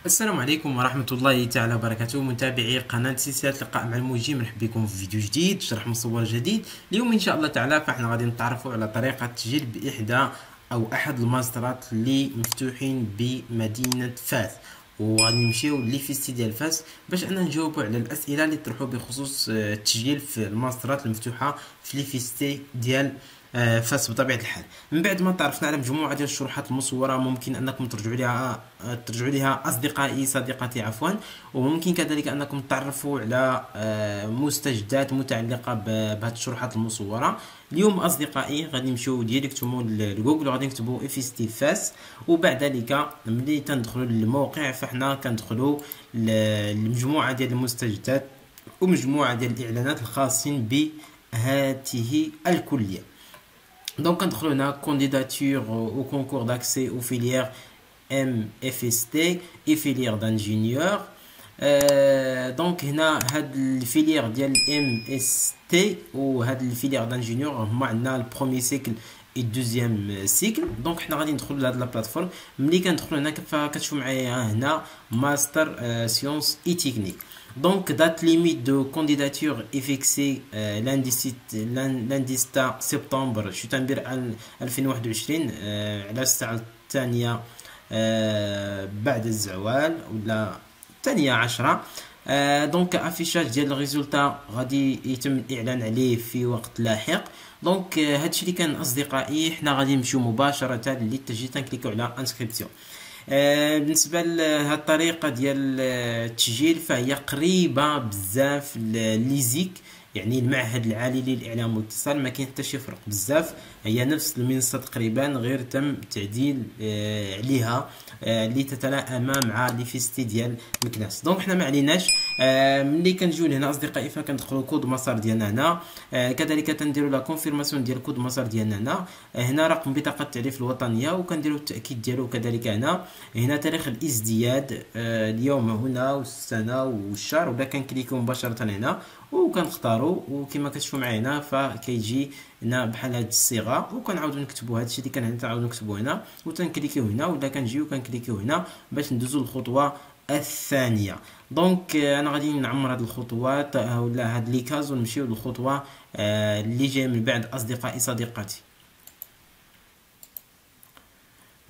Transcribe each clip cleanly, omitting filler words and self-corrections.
السلام عليكم ورحمة الله تعالى وبركاته، متابعي قناة سلسلة لقاء مع الموجي. مرحبا بكم في فيديو جديد، شرح مصور جديد. اليوم إن شاء الله تعالى فاحنا غادي نتعرفوا على طريقة تسجيل بإحدى أو أحد الماسترات اللي مفتوحين بمدينة فاس، وغادي نمشيو ليفيستي ديال فاس باش أنا نجاوبوا على الأسئلة اللي طرحوا بخصوص التسجيل في الماسترات المفتوحة في ليفيستي ديال فاس. بطبيعة الحال من بعد ما تعرفنا على مجموعة ديال الشروحات المصورة، ممكن أنكم ترجعوا لها أصدقائي صديقاتي عفوا، وممكن كذلك أنكم تعرفوا على مستجدات متعلقة بهذه الشروحات المصورة. اليوم أصدقائي غادي نمشيو ديريكتومون لجوجل وغادي نكتبوا افيستي فاس، وبعد ذلك ملي تندخلوا للموقع فاحنا كندخلوا لمجموعة ديال المستجدات ومجموعة ديال الإعلانات الخاصين بهذه الكلية. Donc, on a candidature au concours d'accès aux filières MFST et filières d'ingénieurs. Donc, on a la filière de MST ou la filière d'ingénieurs. On a le premier cycle et le deuxième cycle. Donc, on va entrer dans la plateforme. Mais quand on a un master sciences et techniques. Donc, date limite de candidature est fixée lundi 6 سبتمبر شتنبر 2021 على الساعة الثانية بعد الزوال ولا الثانية عشرة. دونك افيشاج ديال الريزولتا غادي يتم الاعلان عليه في وقت لاحق. دونك هادشي اللي كان اصدقائي، حنا غادي نمشيو مباشرة للتسجيل، تنكليكو على انسكريبسيون. بالنسبه لهاد الطريقه ديال التسجيل فهي قريبه بزاف ليزيك، يعني المعهد العالي للاعلام والاتصال، ما كاين حتى شي فرق بزاف، هي نفس المنصه تقريبا، غير تم تعديل عليها اللي تتلائم مع ليفيستي ديال مكناس. دونك حنا ما عليناش. ملي كنجيو لهنا اصدقائي فكندخلوا كود مسار ديالنا هنا، كذلك تنديروا لا كونفيرماسيون ديال كود مسار ديالنا هنا. هنا رقم بطاقه التعريف الوطنيه وكنديروا التاكيد ديالو، كذلك هنا تاريخ الازدياد، اليوم هنا والسنه والشهر، ولا كنكليكو مباشره هنا وكنختاروا، وكما كتشوفوا معايا هنا فكيجي هنا بحال هاد الصيغه، وكنعاودوا نكتبوا هادشي اللي كان هنا، تنعاودوا نكتبوا هنا وتنكليكيو هنا، ولا كنجيو كنكليكيو هنا باش ندوزو للخطوه الثانيه. دونك انا غادي نعمر هاد الخطوات ولا هاد لي كاز ونمشيو للخطوه اللي جايه من بعد اصدقائي صديقاتي.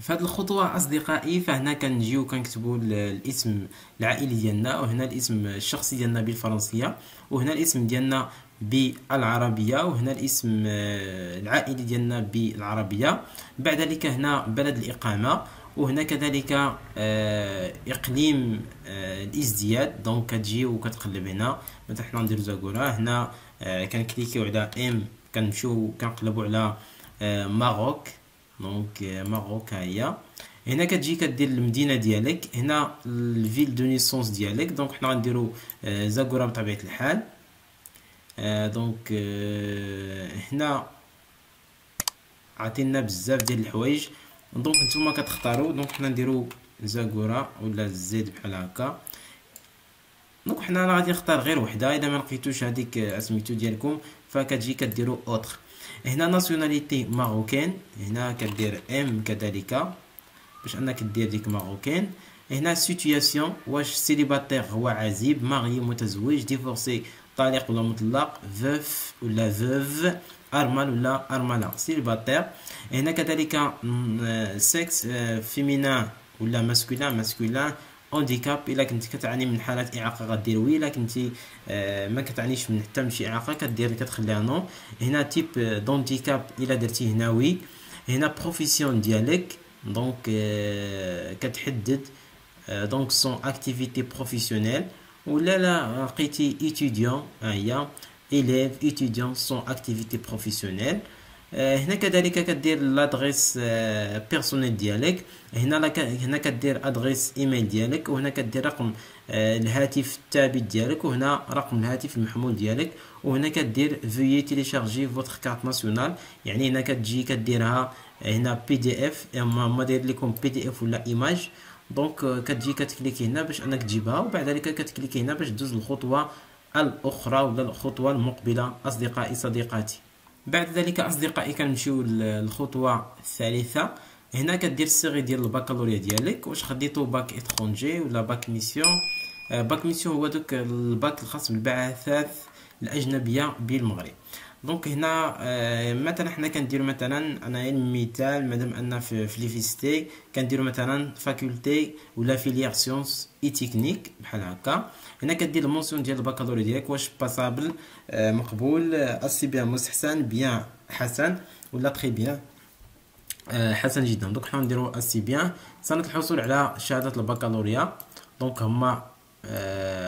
في هذه الخطوه اصدقائي فهنا كنجيو كنكتبوا الاسم العائلي ديالنا، وهنا الاسم الشخصي ديالنا بالفرنسيه، وهنا الاسم ديالنا بالعربيه، وهنا الاسم العائلي ديالنا بالعربيه. بعد ذلك هنا بلد الاقامه، وهنا كذلك اقليم الازدياد. دونك كتجي وكتقلب هنا، مثلا حنا نديرو زاكورا، هنا كنكليكيو على ام، كنمشيو كنقلبوا على ماروك. دونك ماروك ها هي، هنا كتجي كدير المدينه ديالك، هنا الفيل دو نيسونس ديالك. دونك حنا غنديرو زاكورا بطبيعه الحال. دونك هنا عطينا بزاف ديال الحوايج، دونك نتوما كتختاروا. دونك حنا نديرو زاكورا ولا زيد بحال هكا. دونك حنا انا غادي نختار غير وحده، اذا ما لقيتوش هذيك سميتو ديالكم فكتجي كديروا اوتر. هنا ناسيوناليتي ماروكان، هنا كدير ام كذلك باش انك دير ديك ماروكان. هنا سيتوياسيون، واش سيليباتير هو عزيب، ماري متزوج، ديفورسي طالق ولا مطلق، فوف ولا فوف، ارمل ولا ارمله، سيليباتير. هنا كذلك سكس، فيمينا ولا ماسكولين، ماسكولين. هانديكاب، الا كنت كتعاني من حالات اعاقه غدير وي، الا كنتي ما كتعانيش من حتى من شي اعاقه كتخليها نو. هنا تيب دونديكاب، الا درتي هنا وي. هنا بروفيسيون ديالك، دونك كتحدد دونك سون اكتيفيتي بروفيسيونيل، ولا لا لقيتي ايتيديون ها هي élève étudiant son activité professionnelle. هنا كذلك كدير لادريس بيرسونيل ديالك، هنا كدير ادريس ايميل ديالك، وهنا كدير رقم الهاتف الثابت ديالك، وهنا رقم الهاتف المحمول ديالك، وهنا كدير فويي تيليشارجي فوتر كارت ناسيونال، يعني هنا كتجي كديرها هنا بي دي اف، ما داير لكم بي دي اف ولا ايماج. دونك كتجي كتكليكي هنا باش انك تجيبها، وبعد ذلك كتكليكي هنا باش تدوز للخطوه الاخرى ولا الخطوه المقبله اصدقائي صديقاتي. بعد ذلك اصدقائي كنمشيو للخطوه الثالثه. هنا كدير السيغي ديال البكالوريا ديالك، واش خديتو باك اترونجي ولا باك ميسيون. باك ميسيون هو دوك الباك الخاص بالبعثات الاجنبيه بالمغرب. دونك هنا مثلا حنا كنديرو مثلا انا مثال مادام ان في ليفيستي كنديرو مثلا فاكولتي ولا فيليير سيونس اي تكنيك بحال هكا. هنا كدير المونسيون ديال البكالوريا ديالك واش باسابل مقبول، اسي بيان مستحسن، بيان حسن، ولا تري بيان حسن جدا. دونك حنا نديرو اسي بيان. سنة الحصول على شهادة البكالوريا دونك هما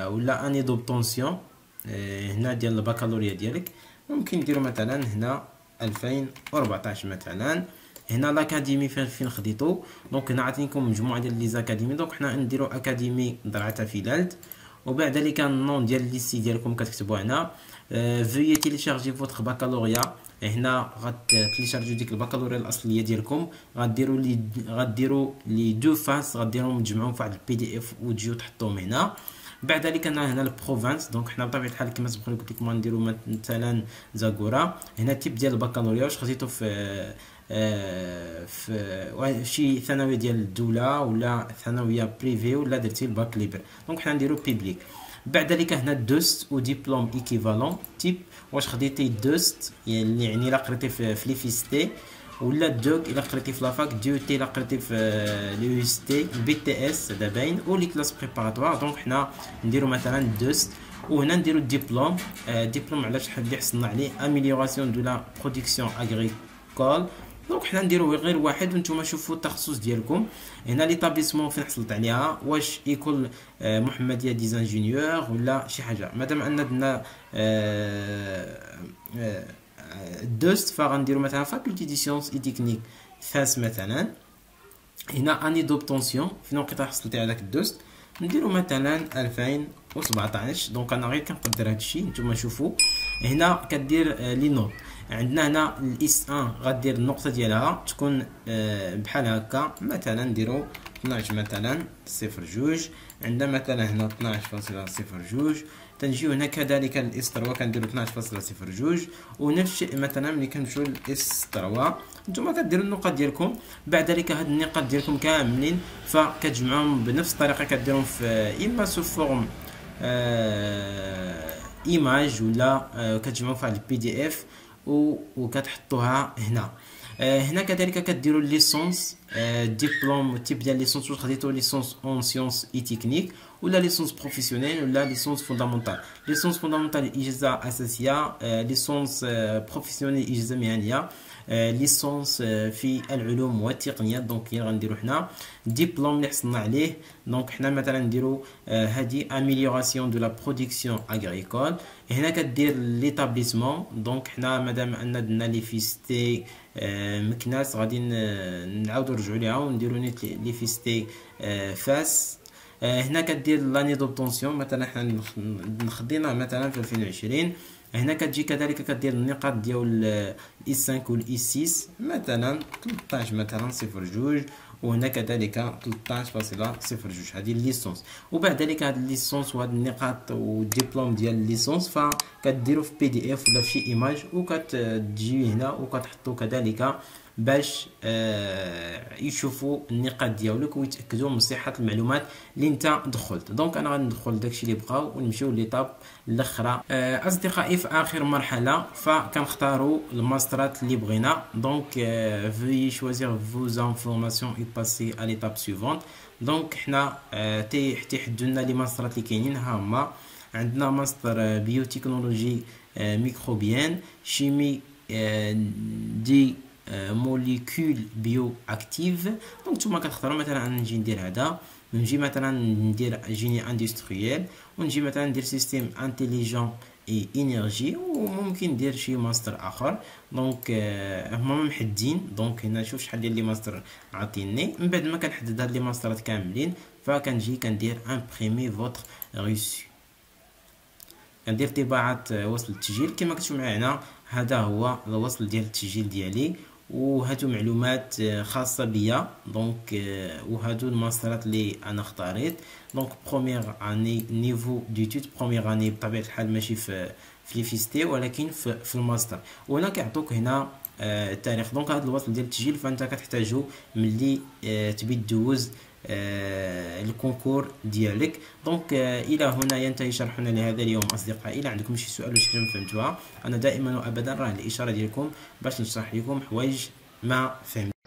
ولا اني دوبطونسيون هنا ديال البكالوريا ديالك ممكن نديرو مثلا هنا 2014 مثلا. هنا لاكاديمي فين خديتو، دونك هنا عطينكم مجموعه ديال لي زاكاديمي، دونك حنا نديرو اكاديمي درعا فيلالد. وبعد ذلك النون ديال الليسي ديالكم كتكتبوا هنا. فيي تيليشارجي فوتر بكالوريا، هنا غتليشارجيو ديك البكالوريا الاصليه ديالكم، غديروا لي دو فاس، غديروهم تجمعوهم في واحد البي دي اف وتجيو تحطوهم هنا. بعد ذلك هنا البروفانس، دونك حنا بطبيعه الحال كما سبق قلت لكم نديرو مثلا زاكورا. هنا التيب ديال البكالوريا واش خديتو في شي ثانويه ديال الدوله ولا ثانويه بريفي ولا درتي الباك ليبر، دونك حنا نديرو بيبليك. بعد ذلك هنا دوست وديبلوم ايكيفالون تيب، واش خديتي دوست يعني الا قريتي في ليفيستي، ولا دوك الا قريتي في لافاك، ديو تي الا قريتي في لي اس تي، بي تي اس هذا باين، و لي كلاس بريباراتوار. دونك حنا نديرو مثلا دوست، وهنا نديرو ديبلوم. ديبلوم علاش اللي حصلنا عليه اميليوراسيون دو لا برودكسيون اغريكول. دونك حنا نديرو غير واحد وانتم شوفوا التخصص ديالكم. هنا ليطابليسمون فين حصلت عليها، واش ايكول محمديه ديزانجينيور ولا شي حاجه. مادام ان درنا دوست فغنديرو مثلا فاكولتي دي سيونس اي تكنيك فاس مثلا. هنا اني دوبطونسيون فين وقيته حصلتي على داك الدوست، نديرو مثلا 2017. دونك انا غير كنقدر هادشي نتوما شوفوا. هنا كدير لي نوت، عندنا هنا الاس 1 غدير النقطه ديالها تكون بحال هكا، مثلا نديرو 12 مثلا 0.2. عندنا مثلا هنا 12.02. تنجيو هنا كذلك الاس 3 كنديرو 12.02. ونفس الشيء مثلا ملي كنمشيو للاس 3 نتوما كديروا النقط ديالكم. بعد ذلك هاد النقاط ديالكم كاملين فكتجمعوهم بنفس الطريقه، كديرهم في اما سو فورم ايماج ولا كتجمعوا في البي دي اف وكتحطوها هنا. هنا كذلك كديروا ليسونس ديبلوم تيب ديال ليسونس، واش خديتو ليسونس اون سيونس اي تكنيك ولا ليسونس بروفيسيونيل ولا ليسونس فوندامونتال. ليسونس فوندامونتال اجازه اساسيه، ليسونس بروفيسيونيل اجازه مهنيه، ليسونس في العلوم والتقنيه. دونك هي غنديرو حنا ديبلوم اللي حصلنا عليه. دونك حنا مثلا نديرو هادي اميليوراسيون دو لا برودكسيون اغريكول. هنا كدير ليطابليسمون، دونك حنا مادام ان درنا لي فيستي مكناس غادي نعاودو نرجعو ليها ونديرو نيت لي فيستي فاس. هنا كدير لاني دوبطونسيون، مثلا حنا خديناه مثلا في 2020. هنا كتجي كذلك كدير النقاط ديال الاي 5 والاي 6 مثلا 13 مثلا 0.2. وهنا كذلك 13.02. هذه الليسونس. وبعد ذلك هاد الليسونس وهاد النقاط والدبلوم ديال الليسونس فكديروا في بي دي اف ولا في شي ايماج وكتجي هنا وكتحطوا كذلك باش يشوفوا النقاط ديالك ويتاكدوا من صحه المعلومات اللي انت دخلت. دونك انا غندخل داكشي اللي بغاو ونمشيو ليطاب الاخرى. اصدقائي في اخر مرحله فكنختاروا الماسترات اللي بغينا. دونك veuillez choisir vos informations et passer à l'étape suivante. دونك حنا تيحدوا لنا لي ماسترات اللي كاينين. ها هما عندنا ماستر بيوتكنولوجي ميكروبيان، شيمي دي موليكول بيو اكتيف. دونك نتوما كتختاروا مثلا انا نجي ندير هذا، نجي مثلا ندير جيني اندستريال، ونجي مثلا ندير سيستيم انتيليجون اي انرجي، وممكن ندير شي ماستر اخر. دونك هما محددين. دونك هنا شوف شحال ديال لي ماستر عاطيني. من بعد ما كنحدد هاد لي ماسترات كاملين فكنجي كندير امبريمي فوتر ريسو، كندير طباعه وصل التسجيل. كما كتشوفوا معايا هنا هذا هو الوصل ديال التسجيل ديالي، وهاتو معلومات خاصه بيا. دونك وهادو الماسترات اللي انا اختاريت. دونك بروميير اني نيفو ديتود، بروميير اني بطبيعه الحال ماشي في ليفيستي ولكن في الماستر. وهنا كيعطوك هنا التاريخ. دونك هذا الوصل ديال التسجيل فانت كتحتاجو ملي تبي دوز الكونكور ديالك. دونك الى هنا ينتهي شرحنا لهذا اليوم اصدقائي. الى عندكم شي سؤال ولا شي حاجه ما فهمتوها، انا دائما وابدا راه الاشاره ديالكم باش نشرح لكم حوايج ما فهمت.